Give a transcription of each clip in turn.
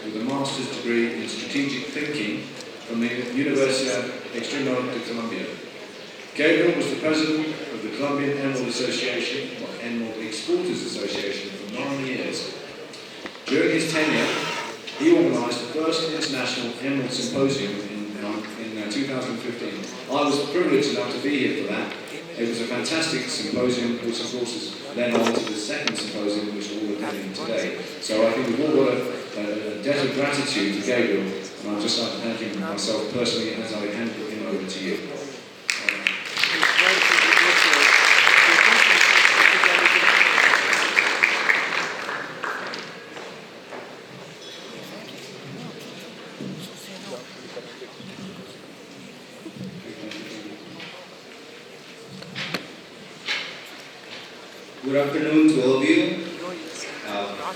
with a master's degree in strategic thinking from the Universidad-Extremadura de Colombia. Gabriel was the president of the Colombian Emerald Association, or Emerald Exporters Association, for 9 years. During his tenure, he organised the first international Emerald Symposium in 2015. I was privileged enough to be here for that. It was a fantastic symposium, which of course has led on to the second symposium, which we're all attending today. So I think we've all got a debt of gratitude to Gabriel, and I'd just like to thank him myself personally as I hand him over to you. Good afternoon to all of you.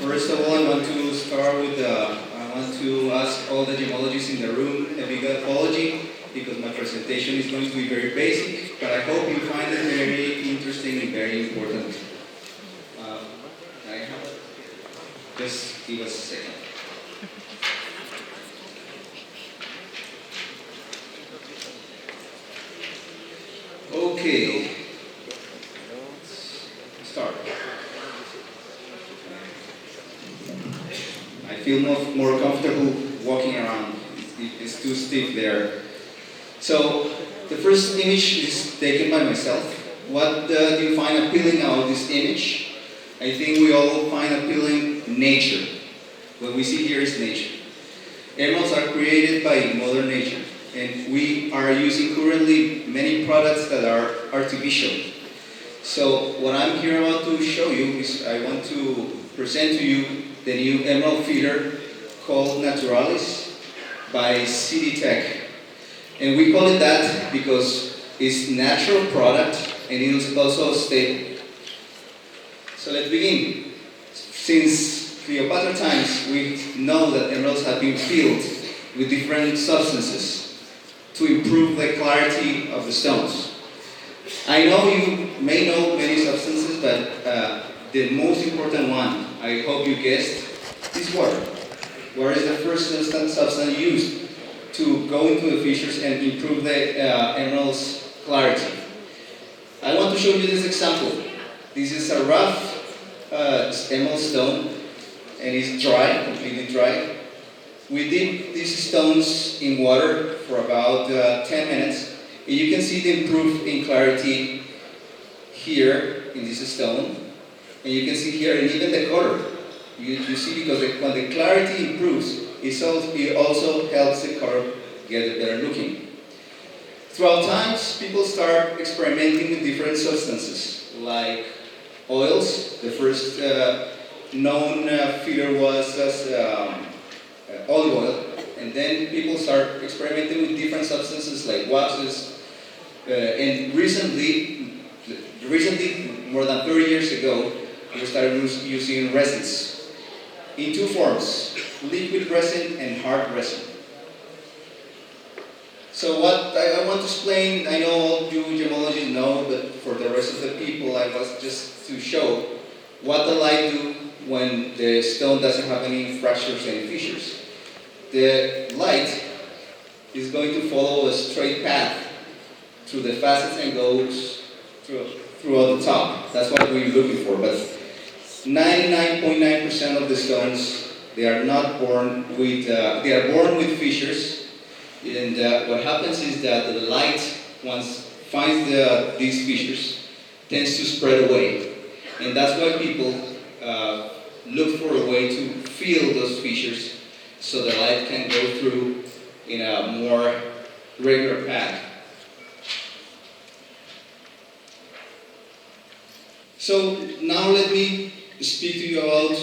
First of all, I want to start with, I want to ask all the gemologists in the room a big apology because my presentation is going to be very basic, but I hope you find it very interesting and very important. Just give us a second. Okay. Start. I feel more comfortable walking around. It's too stiff there. So the first image is taken by myself. What do you find appealing about this image? I think we all find appealing nature. What we see here is nature. Emeralds are created by Mother Nature, and we are using currently many products that are artificial. So what I'm here about to show you is I want to present to you the new emerald feeder called Turalys by CDTEC. And we call it that because it's a natural product and it is also stable. So let's begin. Since Cleopatra times, we know that emeralds have been filled with different substances to improve the clarity of the stones. I know you may know many substances, but the most important one, I hope you guessed, is water. Water is the first substance used to go into the fissures and improve the emerald's clarity. I want to show you this example. This is a rough emerald stone, and it's dry, completely dry. We dip these stones in water for about 10 minutes. And you can see the improvement in clarity here in this stone, and you can see here, and even the color. You see, because when the clarity improves, it also helps the color get better looking. Throughout times, people start experimenting with different substances, like oils. The first known feeder was as olive oil. And then people start experimenting with different substances like waxes. And recently, more than 30 years ago, we started using resins in two forms, liquid resin and hard resin. So what I want to explain, I know all you gemologists know, but for the rest of the people, I was just to show what the light do when the stone doesn't have any fractures, any fissures. The light is going to follow a straight path through the facets and goes throughout the top. That's what we're looking for. But 99.9% of the stones, they are not born with. They are born with fissures, and what happens is that the light, once finds these fissures, tends to spread away, and that's why people look for a way to fill those fissures, so the light can go through in a more regular path. So now let me speak to you about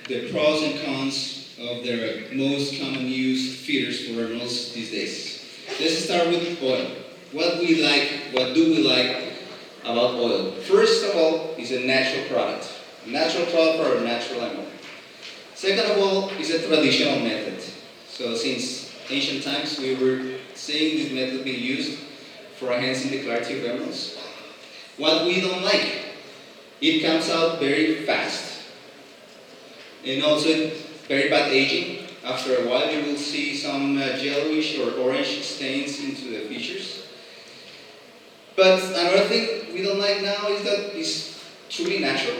the pros and cons of the most common used feeders for emeralds these days. Let's start with oil. What do we like about oil? First of all, it's a natural product. A natural product for a natural emerald. Second of all, it's a traditional method. So since ancient times, we were seeing this method being used for enhancing the clarity of emeralds. What we don't like, it comes out very fast. And also very bad aging. After a while, you will see some yellowish or orange stains into the features. But another thing we don't like now is that it's truly natural.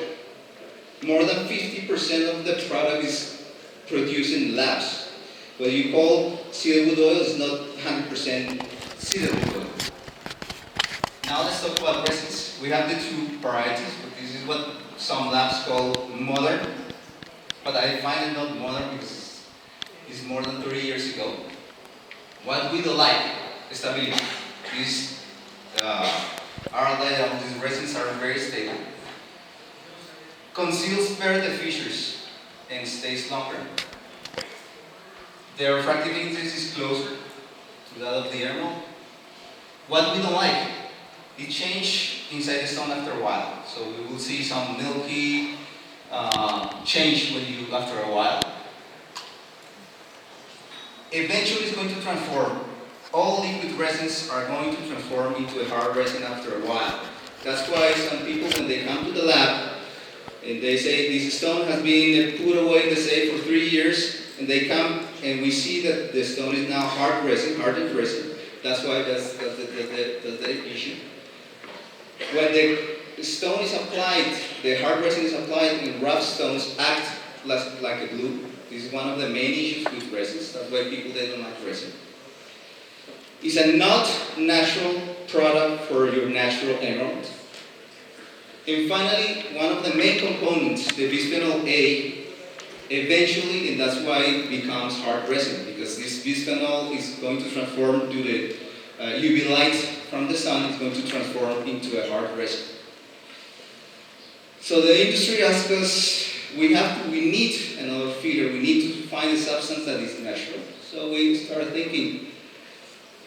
More than 50% of the product is produced in labs. What you call cedarwood oil is not 100% cedarwood oil. Now let's talk about resins. We have the two varieties, but this is what some labs call modern. But I find it not modern because it's more than 30 years ago. What we don't like, stability. These these resins are very stable. Conceals better the features and stays longer. The refractive index is closer to that of the emerald. What we don't like, it changes inside the stone after a while. So we will see some milky change after a while. Eventually it's going to transform. All liquid resins are going to transform into a hard resin after a while. That's why some people, when they come to the lab, and they say this stone has been put away in the safe for 3 years, and they come and we see that the stone is now hard resin, hardened resin. That's why that's the issue. When the stone is applied, the hard resin is applied, and rough stones act like a glue. This is one of the main issues with resins. That's why people they don't like resin. It's a not natural product for your natural emerald. And finally, one of the main components, the bisphenol A, eventually, and that's why it becomes hard resin, because this bisphenol is going to transform due to UV light from the sun, it's going to transform into a hard resin. So the industry asks us, we need another feeder, we need to find a substance that is natural. So we start thinking,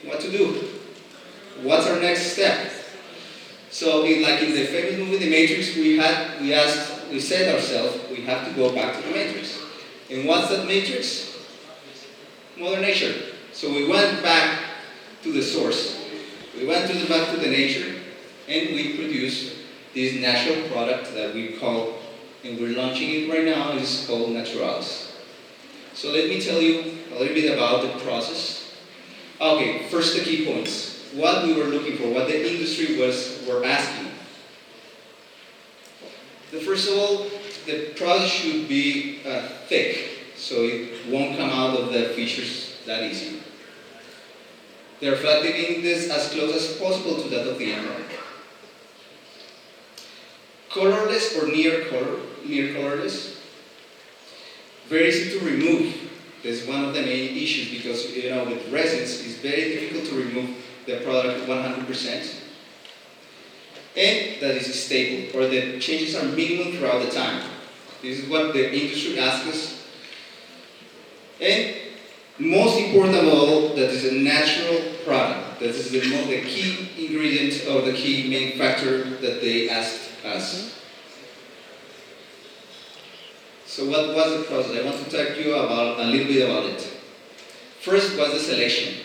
what to do? What's our next step? So like in the famous movie The Matrix, we said ourselves, we have to go back to the matrix. And what's that matrix? Mother Nature. So we went back to the source. We went back to the nature, and we produced this natural product that we call, and we're launching it right now, is called turalys. So let me tell you a little bit about the process. Okay, first the key points. What we were looking for, what the industry were asking. First of all, the product should be thick, so it won't come out of the features that easy. The refractive index as close as possible to that of the emerald. Colorless or near colorless. Very easy to remove. That's one of the main issues because with resins it's very difficult to remove the product 100%. And that is stable, or the changes are minimal throughout the time. This is what the industry asks us. And most important of all, that is a natural product. That is the key ingredient or the key main factor that they asked us. So what was the process? I want to talk to you about a little bit about it. First was the selection.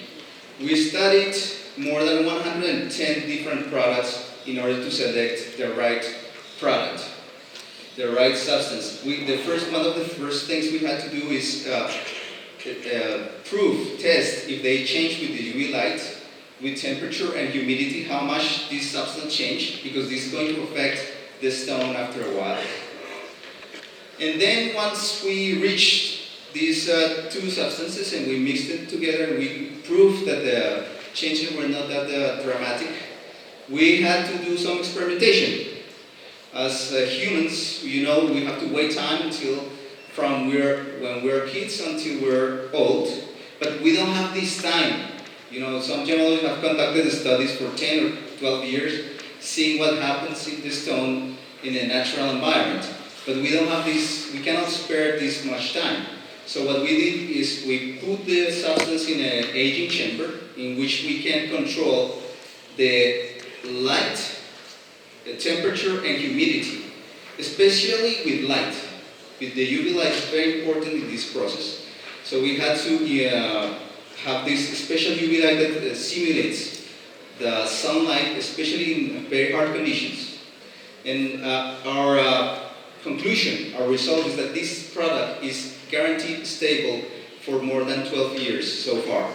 We studied more than 110 different products in order to select the right product, the right substance. One of the first things we had to do is test if they change with the UV light, with temperature and humidity, how much this substance changed, because this is going to affect the stone after a while. And then once we reached these two substances and we mixed them together and we proved that the changes were not that dramatic, we had to do some experimentation. As humans, we have to wait time from when we're kids until we're old, but we don't have this time. Some geologists have conducted studies for 10 or 12 years, seeing what happens in the stone in a natural environment. But we don't have this, we cannot spare this much time. So what we did is we put the substance in an aging chamber in which we can control the light, the temperature and humidity, especially with light. With the UV light is very important in this process. So we had to have this special UV light that simulates the sunlight, especially in very hard conditions. And our conclusion, our result is that this product is guaranteed stable for more than 12 years so far.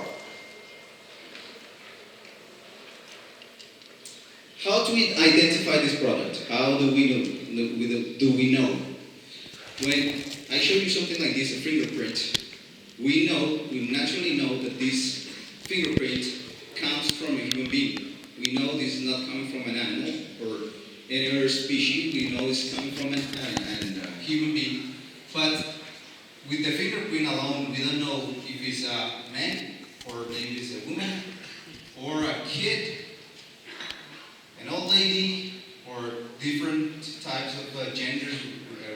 How do we identify this product? How do we know? When I show you something like this, a fingerprint, we naturally know that this fingerprint comes from a human being. We know this is not coming from an animal or any other species. We know it's coming from a human being. But with the fingerprint alone, we don't know if it's a man or maybe it's a woman or a kid, an old lady, or different types of genders,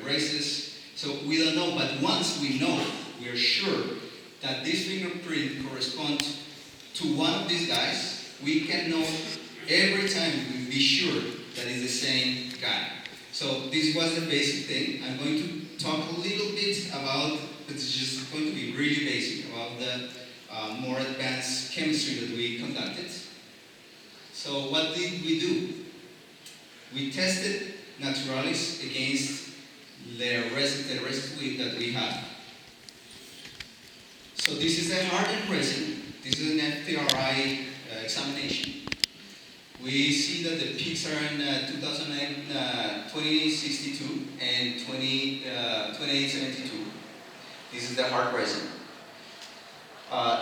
races. So we don't know, but once we know, we are sure that this fingerprint corresponds to one of these guys, we can know every time, we be sure that it's the same guy. So this was the basic thing. I'm going to talk a little bit about, it's just going to be really basic, about the more advanced chemistry that we conducted. So what did we do? We tested turalys against the residue that we had. So this is a hardened resin. This is an FTRI examination. We see that the peaks are in 2062 and 2872. This is the hard resin.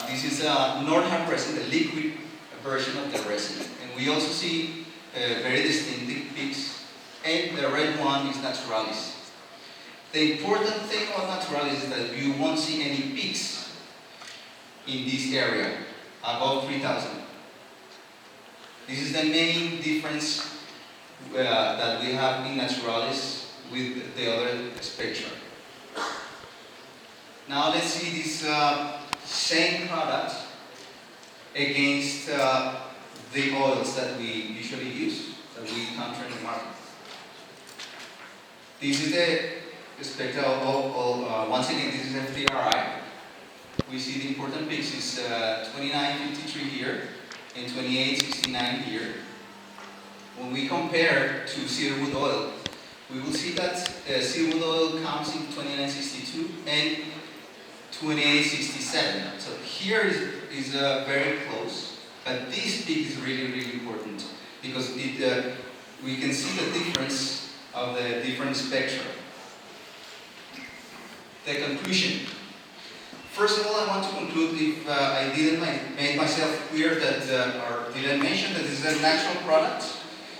This is a non-hard resin, the liquid version of the resin. And we also see very distinctive peaks. And the red one is turalys. The important thing about turalys is that you won't see any peaks in this area above 3000. This is the main difference that we have in turalys with the other spectra. Now let's see this same product against the oils that we usually use, that we encounter in the market. This is the spectra of once again, this is FTRI. We see the important peaks is 2953 here and 2869 here. When we compare to cedarwood oil, we will see that cedarwood oil comes in 2962 and 2867. So here is very close, but this peak is really, really important because we can see the difference of the different spectra. The conclusion. First of all, I want to conclude if I didn't make myself clear that, or did I mention that this is a natural product?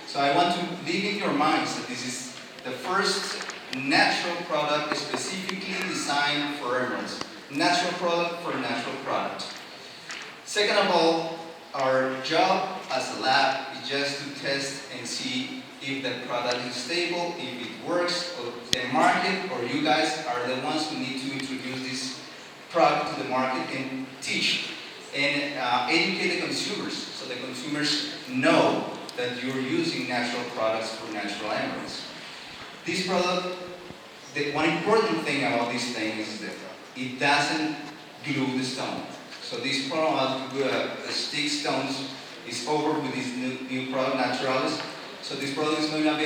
So I want to leave in your minds that this is the first natural product specifically designed for emeralds. Natural product for natural product. Second of all, our job as a lab is just to test and see if the product is stable, if it works, or the market or you guys are the ones who need to introduce this product to the market and teach and educate the consumers so the consumers know that you're using natural products for natural emeralds. This product, the one important thing about this thing is that it doesn't glue the stone. So this product, stick stones, is over with this new product, turalys. So this product is going to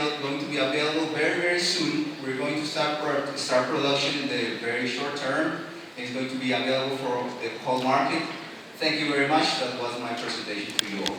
be available very, very soon. We're going to start production in the very short term. It's going to be available for the whole market. Thank you very much. That was my presentation to you all.